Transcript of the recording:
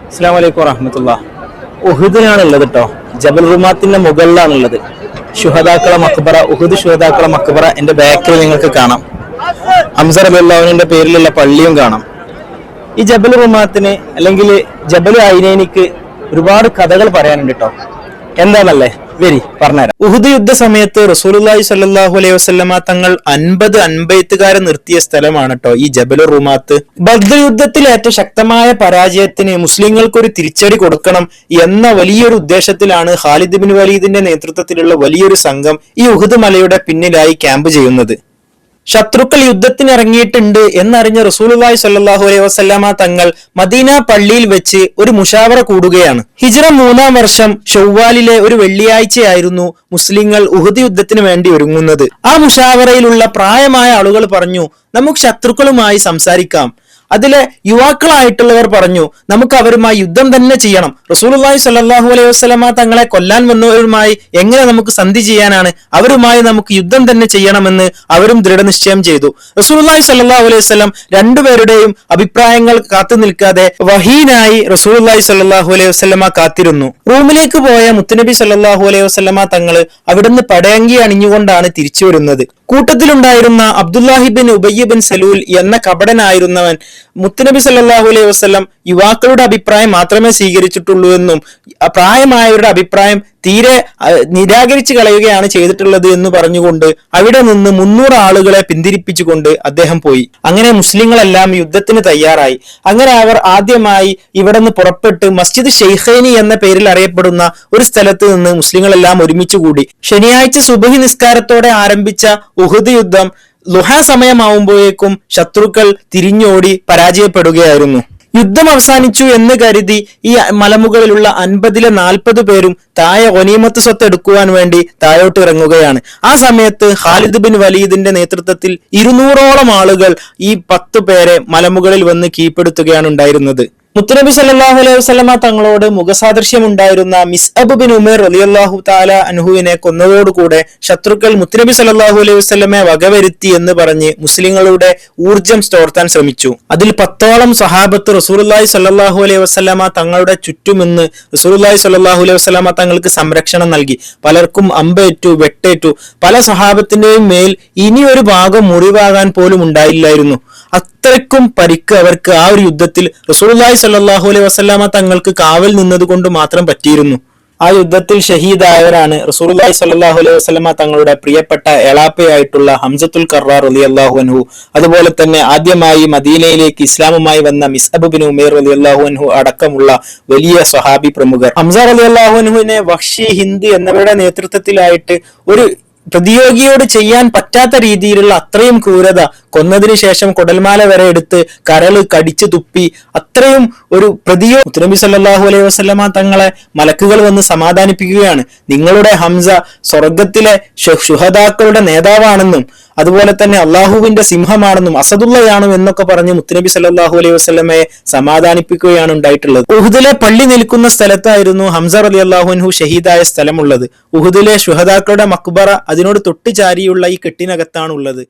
അസ്സലാമു അലൈക്കും വറഹ്മത്തുള്ളാഹി. ഉഹുദിനാണുള്ളത് കേട്ടോ. ജബൽ റുമാത്തിന്റെ മുകളിലാണുള്ളത്. ശുഹദാക്കളെ മഖ്ബറ, ഉഹുദ് ശുഹദാക്കളെ മഖ്ബറ എന്റെ ബാക്കിൽ നിങ്ങൾക്ക് കാണാം. ഹംസ റളിയല്ലാഹുവിന്റെ പേരിലുള്ള പള്ളിയും കാണാം. ഈ ജബൽ റുമാത്തിന് അല്ലെങ്കിൽ ജബൽ ഐനൈനിക്ക് ഒരുപാട് കഥകൾ പറയാനുണ്ട് കേട്ടോ. എന്താണല്ലേ വരി പറഞ്ഞുതരാം. ഉഹുദ് യുദ്ധ സമയത്ത് റസൂലുള്ളാഹി സ്വല്ലല്ലാഹു അലൈഹി വസല്ലമ തങ്ങൾ 50 അൻബയത്തുകാരെ നിർത്തിയ സ്ഥലമാണ് കേട്ടോ ഈ ജബൽ റുമാത്ത്. ബദ്ർ യുദ്ധത്തിൽ ഏറ്റവും ശക്തമായ പരാജയത്തിന് മുസ്ലിങ്ങൾക്ക് ഒരു തിരിച്ചടി കൊടുക്കണം എന്ന വലിയൊരു ഉദ്ദേശത്തിലാണ് ഖാലിദ് ബിൻ വലീദിന്റെ നേതൃത്വത്തിലുള്ള വലിയൊരു സംഘം ഈ ഉഹുദ് മലയുടെ പിന്നിലായി ക്യാമ്പ് ചെയ്യുന്നത്. ശത്രുക്കൾ യുദ്ധത്തിന് ഇറങ്ങിയിട്ടുണ്ട് എന്നറിഞ്ഞ റസൂലുള്ളാഹി സ്വല്ലല്ലാഹു അലൈഹി വസല്ലമ തങ്ങൾ മദീന പള്ളിയിൽ വെച്ച് ഒരു മുഷാവറ കൂടുകയാണ്. ഹിജ്റ 3-ാം വർഷം ഷവ്വാലിലെ ഒരു വെള്ളിയാഴ്ചയായിരുന്നു മുസ്ലിങ്ങൾ ഉഹുദ് യുദ്ധത്തിന് വേണ്ടി ഒരുങ്ങുന്നത്. ആ മുഷാവറയിലുള്ള പ്രായമായ ആളുകൾ പറഞ്ഞു, നമുക്ക് ശത്രുക്കളുമായി സംസാരിക്കാം. അതിലെ യുവാക്കളായിട്ടുള്ളവർ പറഞ്ഞു, നമുക്ക് അവരുമായി യുദ്ധം തന്നെ ചെയ്യണം. റസൂലുള്ളാഹി സ്വല്ലല്ലാഹു അലൈഹി വസല്ലമ തങ്ങളെ കൊല്ലാൻ വന്നവരുമായി എങ്ങനെ നമുക്ക് സന്ധി ചെയ്യാനാണ്, അവരുമായി നമുക്ക് യുദ്ധം തന്നെ ചെയ്യണമെന്ന് അവരും ദൃഢനിശ്ചയം ചെയ്തു. റസൂലുള്ളാഹി സ്വല്ലല്ലാഹു അലൈഹി വസല്ലം രണ്ടുപേരുടെയും അഭിപ്രായങ്ങൾ കാത്തു നിൽക്കാതെ വഹീനായി റസൂലുള്ളാഹി സ്വല്ലല്ലാഹു അലൈഹി വസല്ലമ കാത്തിരുന്നു. റൂമിലേക്ക് പോയ മുത്തുനബി സ്വല്ലല്ലാഹു അലൈഹി വസല്ലമ തങ്ങൾ അവിടുന്ന് പടയങ്കി അണിഞ്ഞുകൊണ്ടാണ് തിരിച്ചു വരുന്നത്. കൂട്ടത്തിലുണ്ടായിരുന്ന Abdullahi bin Ubayy bin Salul എന്ന കപടനായിരുന്നവൻ മുത്തുനബി സല്ലല്ലാഹു അലൈഹി വസല്ലം യുവാക്കളുടെ അഭിപ്രായം മാത്രമേ സ്വീകരിച്ചിട്ടുള്ളൂ എന്നും പ്രായമായവരുടെ അഭിപ്രായം തീരെ നിരാകരിച്ചു കളയുകയാണ് ചെയ്തിട്ടുള്ളത് എന്ന് പറഞ്ഞുകൊണ്ട് അവിടെ നിന്ന് 300 ആളുകളെ പിന്തിരിപ്പിച്ചുകൊണ്ട് അദ്ദേഹം പോയി. അങ്ങനെ മുസ്ലിങ്ങളെല്ലാം യുദ്ധത്തിന് തയ്യാറായി. അങ്ങനെ അവർ ആദ്യമായി ഇവിടെ നിന്ന് പുറപ്പെട്ട് മസ്ജിദ് ഷെയ്ഖൈനി എന്ന പേരിൽ അറിയപ്പെടുന്ന ഒരു സ്ഥലത്ത് നിന്ന് മുസ്ലിങ്ങളെല്ലാം ഒരുമിച്ച് കൂടി. ശനിയാഴ്ച സുബ്ഹി നിസ്കാരത്തോടെ ആരംഭിച്ച ഉഹുദ് യുദ്ധം ളുഹാ സമയമാവുമ്പോഴേക്കും ശത്രുക്കൾ തിരിഞ്ഞോടി പരാജയപ്പെടുകയായിരുന്നു. യുദ്ധം അവസാനിച്ചു എന്ന് കരുതി ഈ മലമുകളിലുള്ള 50-ലെ 40 പേരും താഴെ ഗനീമത്ത് സ്വത്ത് എടുക്കുവാൻ വേണ്ടി താഴോട്ട് ഇറങ്ങുകയാണ്. ആ സമയത്ത് ഖാലിദ് ബിൻ വലീദിന്റെ നേതൃത്വത്തിൽ 200ഓളം ആളുകൾ ഈ 10 പേരെ മലമുകളിൽ വന്ന് കീഴ്പ്പെടുത്തുകയാണ് ഉണ്ടായിരുന്നത്. മുത്തുനബി സല്ലല്ലാഹു അലൈഹി വസല്ലമ തങ്ങളോട് മുഖസാദൃശ്യമുണ്ടായിരുന്ന മിസ്അബ് ബിൻ ഉമൈർ റളിയല്ലാഹു തആല അൻഹുവിനെ കൊന്നതോടുകൂടെ ശത്രുക്കൾ മുത്തുനബി സല്ലല്ലാഹു അലൈഹി വസല്ലമയെ വകവരുത്തി എന്ന് പറഞ്ഞ് മുസ്ലിങ്ങളുടെ ഊർജം ചോർത്താൻ ശ്രമിച്ചു. അതിൽ 10ഓളം സഹാബത്ത് റസൂലുള്ളാഹി സ്വല്ലല്ലാഹു അലൈഹി വസല്ലമ തങ്ങളുടെ ചുറ്റുമെന്ന് റസൂലുള്ളാഹി സ്വല്ലല്ലാഹു അലൈഹി വസല്ലമ തങ്ങൾക്ക് സംരക്ഷണം നൽകി. പലർക്കും അമ്പേറ്റു, വെട്ടേറ്റു. പല സഹാബത്തിന്റെയും മേൽ ഇനി ഒരു ഭാഗം മുറിവാകാൻ പോലും ഉണ്ടായില്ലായിരുന്നു. അത്രയ്ക്കും പരിക്ക് അവർക്ക് ആ ഒരു യുദ്ധത്തിൽ റസൂലുള്ളാഹി സ്വല്ലല്ലാഹു അലൈഹി വസല്ലമ തങ്ങൾക്ക് കാവൽ നിന്നത് കൊണ്ട് മാത്രം പറ്റിയിരുന്നു. ആ യുദ്ധത്തിൽ ഷഹീദായവരാണ് റസൂലുള്ളാഹി സ്വല്ലല്ലാഹു അലൈഹി വസല്ലമ തങ്ങളുടെ പ്രിയപ്പെട്ട എളാപ്പയായിട്ടുള്ള ഹംസത്തുൽ കർറാർ റളിയല്ലാഹു അൻഹു. അതുപോലെ തന്നെ ആദ്യമായി മദീനയിലേക്ക് ഇസ്ലാമുമായി വന്ന മിസ്അബ് ബിൻ ഉമൈർ റളിയല്ലാഹു അൻഹു അടക്കമുള്ള വലിയ സ്വഹാബി പ്രമുഖർ. ഹംസ റളിയല്ലാഹു അൻഹുവിനെ വഹ്ഷി, ഹിന്ദ് എന്നിവരുടെ നേതൃത്വത്തിലായിട്ട് ഒരു പ്രതിയോഗിയോട് ചെയ്യാൻ പറ്റാത്ത രീതിയിലുള്ള അത്രയും ക്രൂരത, കൊന്നതിന് ശേഷം കുടൽമാല വരെ എടുത്ത് കരള് കടിച്ചു തുപ്പി അത്രയും ഒരു മുത്തുനബി സല്ലല്ലാഹു അലൈഹി വസല്ലമ തങ്ങളെ മലക്കുകൾ വന്ന് സമാധാനിപ്പിക്കുകയാണ്. നിങ്ങളുടെ ഹംസ സ്വർഗത്തിലെ ശുഹദാക്കളുടെ നേതാവാണെന്നും അതുപോലെ തന്നെ അള്ളാഹുവിന്റെ സിംഹമാണെന്നും അസദുള്ളയാണും എന്നൊക്കെ പറഞ്ഞ് മുത്തുനബി സല്ലല്ലാഹു അലൈഹി വസല്ലമയെ സമാധാനിപ്പിക്കുകയാണ് ഉണ്ടായിട്ടുള്ളത്. ഉഹുദിലെ പള്ളി നിൽക്കുന്ന സ്ഥലത്തായിരുന്നു ഹംസ റളിയല്ലാഹു അൻഹു ഷഹീദായ സ്ഥലമുള്ളത്. ഉഹുദിലെ ശുഹദാക്കളുടെ മക്ബറ അതിനോട് തൊട്ടു ചാരിയുള്ള ഈ കെട്ടിനകത്താണുള്ളത്.